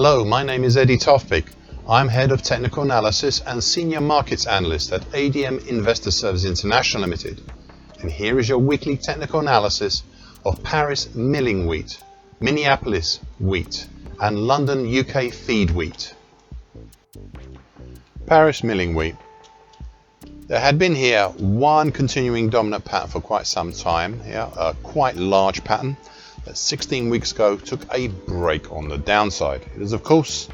Hello, my name is Eddie Tofpik. I'm Head of Technical Analysis and Senior Markets Analyst at ADM Investor Services International Limited. And here is your weekly technical analysis of Paris milling wheat, Minneapolis wheat, and London UK feed wheat. Paris milling wheat. There had been here one continuing dominant pattern for quite some time, a quite large pattern that 16 weeks ago took a break on the downside. It is, of course,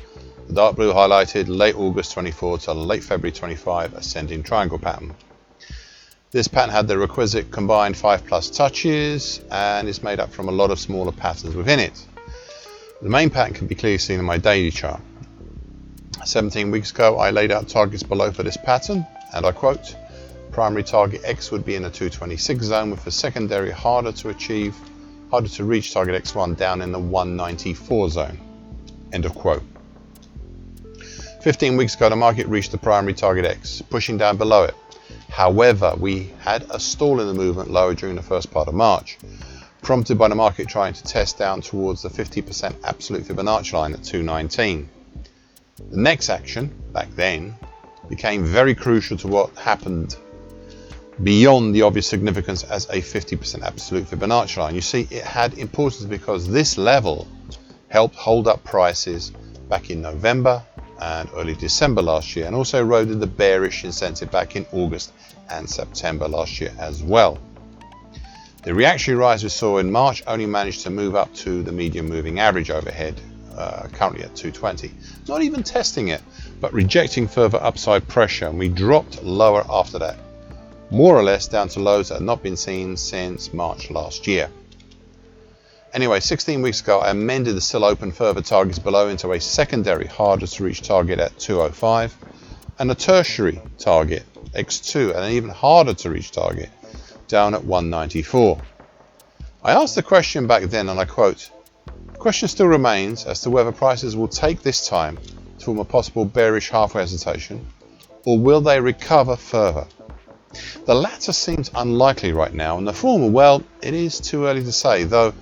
the dark blue highlighted late August 24 to late February 25 ascending triangle pattern. This pattern had the requisite combined 5+ touches and is made up from a lot of smaller patterns within it. The main pattern can be clearly seen in my daily chart. 17 weeks ago I laid out targets below for this pattern, and I quote, primary target X would be in the 226 zone with a secondary harder to reach target X1 down in the 194 zone. End of quote. 15 weeks ago the market reached the primary target X, pushing down below it. However, we had a stall in the movement lower during the first part of March, prompted by the market trying to test down towards the 50% absolute Fibonacci line at 219. The next action, back then, became very crucial to what happened beyond the obvious significance as a 50% absolute Fibonacci line. You see, it had importance because this level helped hold up prices back in November and early December last year, and also eroded the bearish incentive back in August and September last year as well. The reactionary rise we saw in March only managed to move up to the medium moving average overhead, currently at 220. Not even testing it, but rejecting further upside pressure, and we dropped lower after that, more or less down to lows that had not been seen since March last year. Anyway, 16 weeks ago I amended the still open further targets below into a secondary harder to reach target at 205 and a tertiary target X2 and an even harder to reach target down at 194. I asked the question back then, and I quote, "The question still remains as to whether prices will take this time to form a possible bearish halfway hesitation, or will they recover further?" The latter seems unlikely right now, and the former, well, it is too early to say, though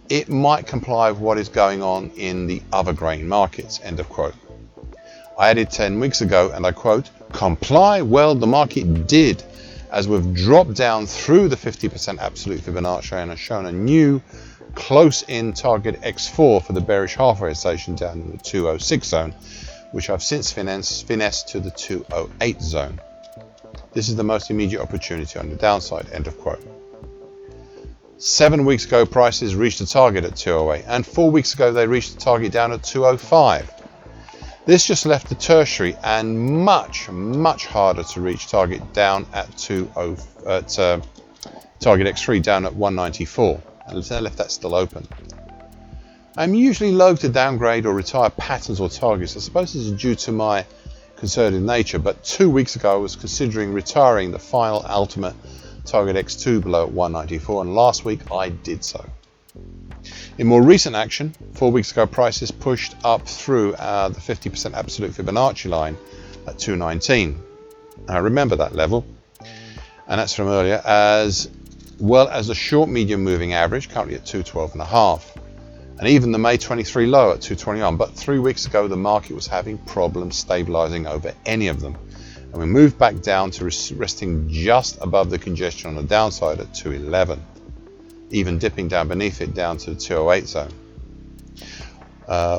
it might comply with what is going on in the other grain markets. End of quote. I added 10 weeks ago, and I quote, "Comply? Well, the market did, as we've dropped down through the 50% absolute Fibonacci and has shown a new close-in target X4 for the bearish halfway station down in the 206 zone, which I've since finessed to the 208 zone. This is the most immediate opportunity on the downside." End of quote. 7 weeks ago prices reached the target at 208, and 4 weeks ago they reached the target down at 205. This just left the tertiary and much harder to reach target down at target X3 down at 194, and they left that still open. I'm usually loath to downgrade or retire patterns or targets. I suppose this is due to my conservative nature, but 2 weeks ago I was considering retiring the final ultimate target X2 below at 194, and last week I did so. In more recent action, 4 weeks ago prices pushed up through the 50% absolute Fibonacci line at 219. Now remember that level, and that's from earlier, as well as the short medium moving average currently at 212.5, and even the May 23 low at 221. But 3 weeks ago the market was having problems stabilizing over any of them, and we moved back down to resting just above the congestion on the downside at 211, even dipping down beneath it down to the 208 zone.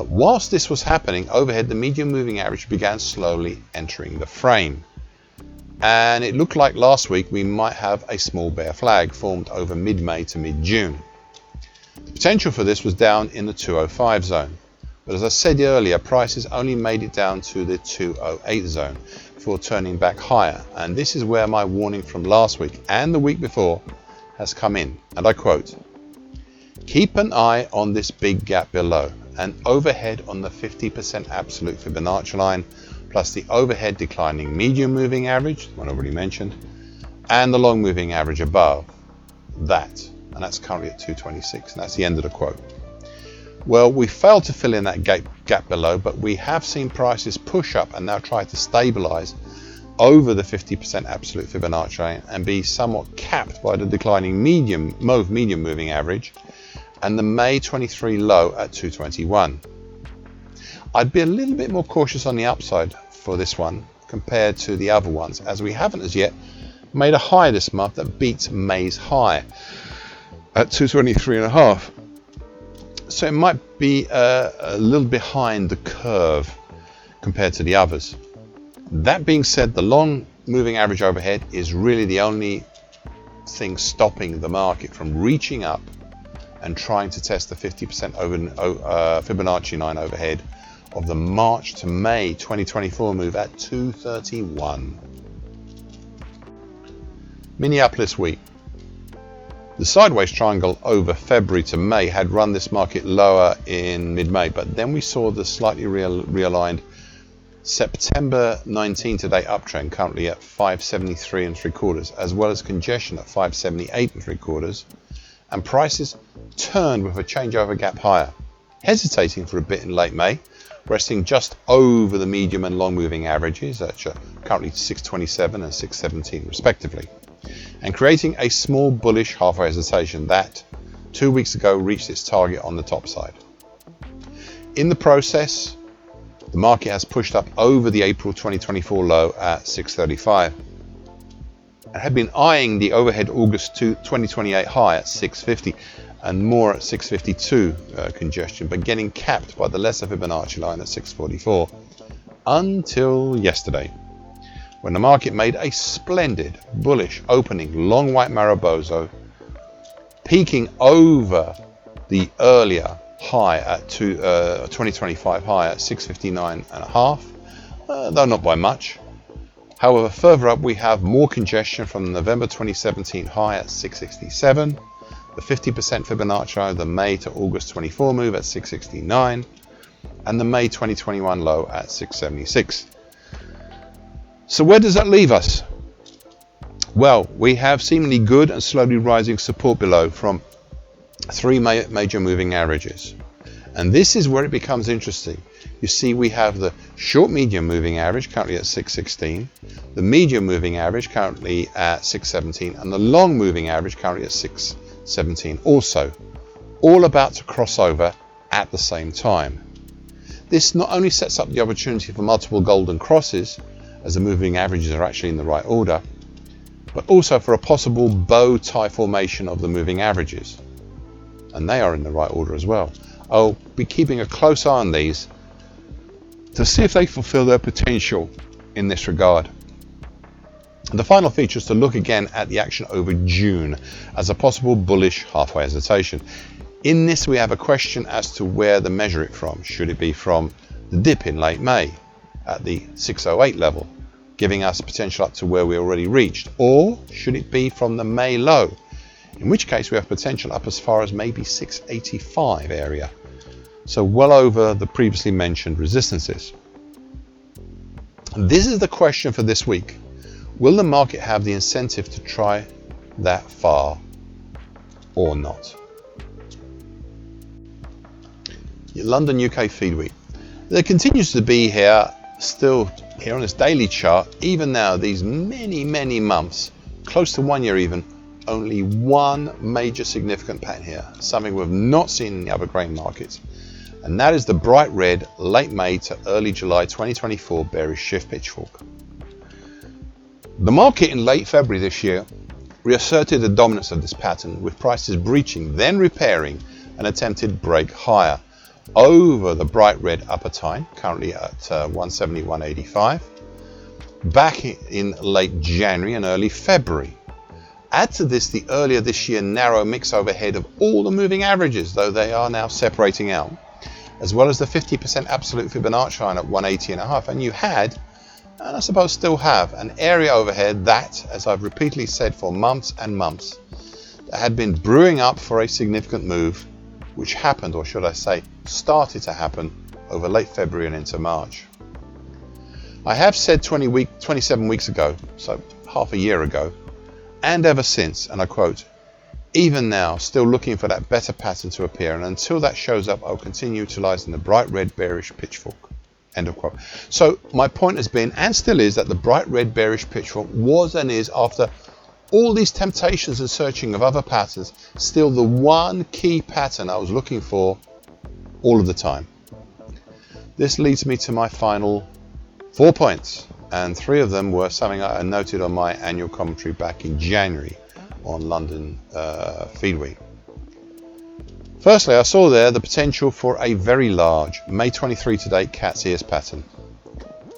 Whilst this was happening, overhead the medium moving average began slowly entering the frame, and it looked like last week we might have a small bear flag formed over mid-May to mid-June. The potential for this was down in the 205 zone, but as I said earlier, prices only made it down to the 208 zone before turning back higher, and this is where my warning from last week and the week before has come in, and I quote, "Keep an eye on this big gap below, and overhead on the 50% absolute Fibonacci line, plus the overhead declining medium moving average, the one I already mentioned, and the long moving average above that," and that's currently at 226, and that's the end of the quote. Well, we failed to fill in that gap below, but we have seen prices push up and now try to stabilize over the 50% absolute Fibonacci and be somewhat capped by the declining medium moving average and the May 23 low at 221. I'd be a little bit more cautious on the upside for this one compared to the other ones, as we haven't as yet made a high this month that beats May's high at 223.5. So it might be a little behind the curve compared to the others. That being said, the long moving average overhead is really the only thing stopping the market from reaching up and trying to test the 50% Fibonacci line overhead of the March to May 2024 move at 231. Minneapolis week. The sideways triangle over February to May had run this market lower in mid-May, but then we saw the slightly realigned September 19 today uptrend, currently at 573.75, as well as congestion at 578.75, and prices turned with a changeover gap higher, hesitating for a bit in late May, resting just over the medium and long moving averages at currently 627 and 617 respectively, and creating a small bullish halfway hesitation that 2 weeks ago reached its target on the top side. In the process, the market has pushed up over the April 2024 low at 635 and had been eyeing the overhead August 2028 high at 650 and more at 652 congestion, but getting capped by the lesser Fibonacci line at 644 until yesterday, when the market made a splendid bullish opening long white Mariposa, peaking over the earlier high at 2025 high at 659.5, though not by much. However, further up we have more congestion from the November 2017 high at 667, the 50% Fibonacci of the May to August 24 move at 669, and the May 2021 low at 676. So where does that leave us? Well, we have seemingly good and slowly rising support below from three major moving averages. And this is where it becomes interesting. You see, we have the short medium moving average currently at 616, the medium moving average currently at 617, and the long moving average currently at 617 also, all about to cross over at the same time. This not only sets up the opportunity for multiple golden crosses, as the moving averages are actually in the right order, but also for a possible bow tie formation of the moving averages, and they are in the right order as well. I'll be keeping a close eye on these to see if they fulfill their potential in this regard. The final feature is to look again at the action over June as a possible bullish halfway hesitation. In this we have a question as to where to measure it from. Should it be from the dip in late May at the 608 level, giving us potential up to where we already reached, or should it be from the May low, in which case we have potential up as far as maybe 685 area, so well over the previously mentioned resistances. This is the question for this week. Will the market have the incentive to try that far or not? London UK feed week. There continues to be still here on this daily chart, even now these many months, close to 1 year even, only one major significant pattern here, something we've not seen in the other grain markets, and that is the bright red late May to early July 2024 bearish shift pitchfork. The market in late February this year reasserted the dominance of this pattern, with prices breaching, then repairing an attempted break higher over the bright red upper time, currently at 171.85, back in late January and early February. Add to this the earlier this year narrow mix overhead of all the moving averages, though they are now separating out, as well as the 50% absolute Fibonacci line at 180.5, and you had, and I suppose still have, an area overhead that, as I've repeatedly said for months and months, that had been brewing up for a significant move, which happened, or should I say, started to happen over late February and into March. I have said 27 weeks ago, so half a year ago, and ever since, and I quote, "Even now, still looking for that better pattern to appear, and until that shows up, I'll continue utilizing the bright red bearish pitchfork." End of quote. So my point has been, and still is, that the bright red bearish pitchfork was and is, after all these temptations and searching of other patterns, still the one key pattern I was looking for all of the time. This leads me to my final 4 points, and 3 of them were something I noted on my annual commentary back in January on London Feed Week. Firstly, I saw there the potential for a very large May 23 to date cat's ears pattern.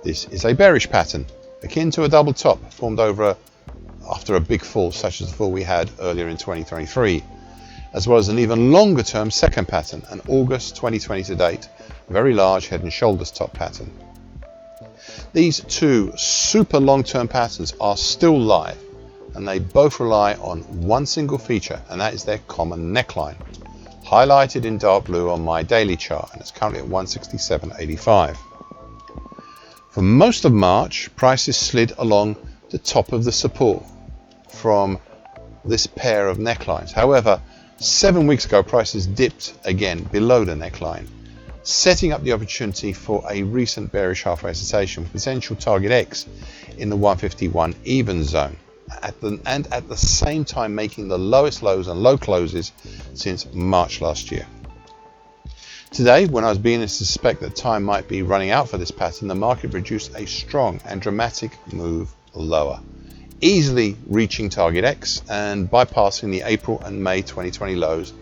This is a bearish pattern, akin to a double top formed after a big fall such as the fall we had earlier in 2023, as well as an even longer term second pattern, an August 2020 to date, very large head and shoulders top pattern. These 2 super long term patterns are still live, and they both rely on one single feature, and that is their common neckline, highlighted in dark blue on my daily chart, and it's currently at 167.85. For most of March, prices slid along the top of the support from this pair of necklines. However, 7 weeks ago, prices dipped again below the neckline, setting up the opportunity for a recent bearish halfway hesitation with potential target X in the 151 even zone, and at the same time making the lowest lows and low closes since March last year. Today, when I was beginning to suspect that time might be running out for this pattern, the market produced a strong and dramatic move lower, easily reaching target X and bypassing the April and May 2020 lows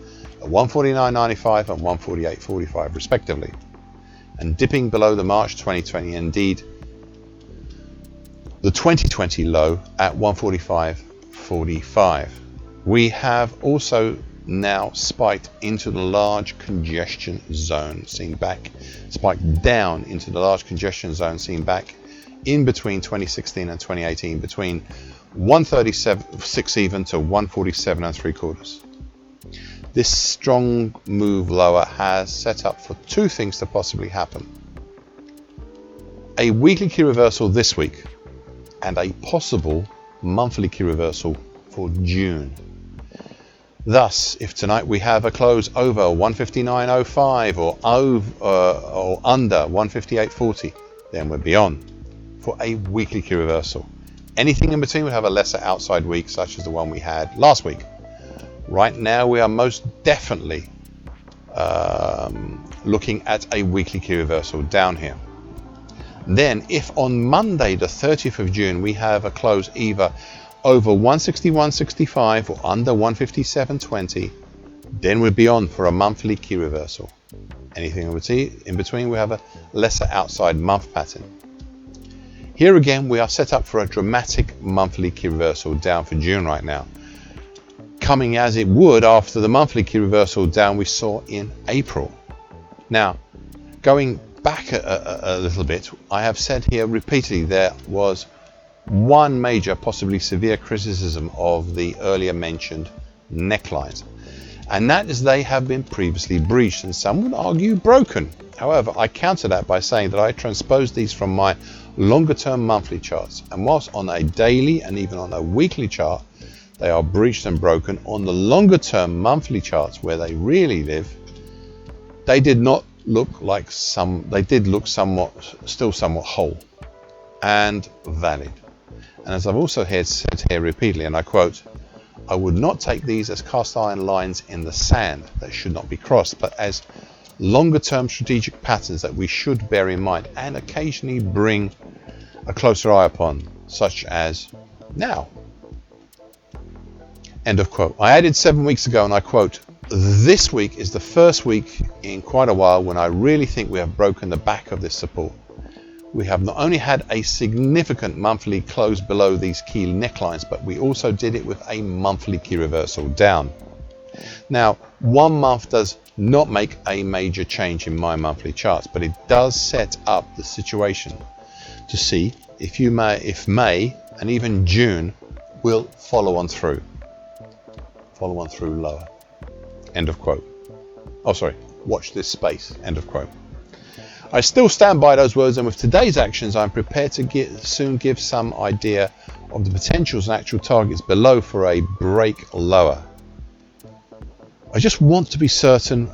at 149.95 and 148.45 respectively, and dipping below the March 2020, indeed the 2020 low at 145.45. We have also now spiked into the large congestion zone, spiked down into the large congestion zone seen back in between 2016 and 2018, between 137.6 even to 147 3/4. This strong move lower has set up for 2 things to possibly happen: a weekly key reversal this week and a possible monthly key reversal for June. Thus, if tonight we have a close over 159.05 or under 158.40, then we're beyond for a weekly key reversal. Anything in between would have a lesser outside week, such as the one we had last week. Right now, we are most definitely looking at a weekly key reversal down here. Then, if on Monday, the 30th of June, we have a close either over 161.65 or under 157.20, then we're beyond for a monthly key reversal. Anything in between, we have a lesser outside month pattern. Here again, we are set up for a dramatic monthly key reversal down for June right now, coming as it would after the monthly key reversal down we saw in April. Now, going back a little bit, I have said here repeatedly there was one major, possibly severe criticism of the earlier mentioned necklines, and that is they have been previously breached and some would argue broken. However, I counter that by saying that I transposed these from my longer term monthly charts, and whilst on a daily and even on a weekly chart they are breached and broken, on the longer term monthly charts where they really live, they did not look like they did look still somewhat whole and valid. And as I've also said here repeatedly, and I quote, I would not take these as cast iron lines in the sand that should not be crossed, but as longer term strategic patterns that we should bear in mind and occasionally bring a closer eye upon, such as now. End of quote. I added 7 weeks ago, and I quote, this week is the first week in quite a while when I really think we have broken the back of this support. We have not only had a significant monthly close below these key necklines, but we also did it with a monthly key reversal down. Now, 1 month does not make a major change in my monthly charts, but it does set up the situation to see if May and even June will follow on through lower. End of quote. Oh, sorry. Watch this space. End of quote. I still stand by those words, and with today's actions, I'm prepared to soon give some idea of the potentials and actual targets below for a break lower. I just want to be certain,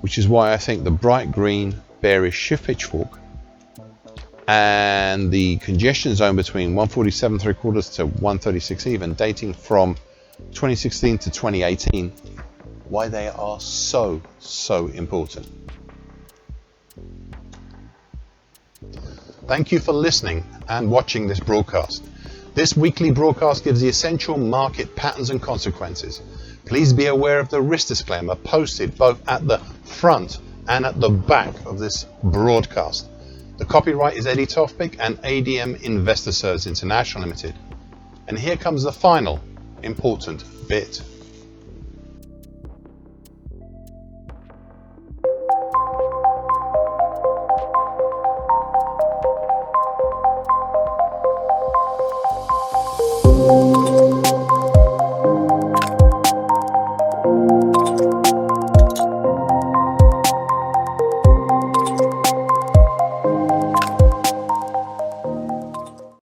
which is why I think the bright green bearish shift pitchfork and the congestion zone between 147 3/4 to 136 even, dating from 2016 to 2018, why they are so important. Thank you for listening and watching this broadcast. This weekly broadcast gives the essential market patterns and consequences. Please be aware of the risk disclaimer posted both at the front and at the back of this broadcast. The copyright is Eddie Tofpik and ADM Investor Services International Limited. And here comes the final important bit.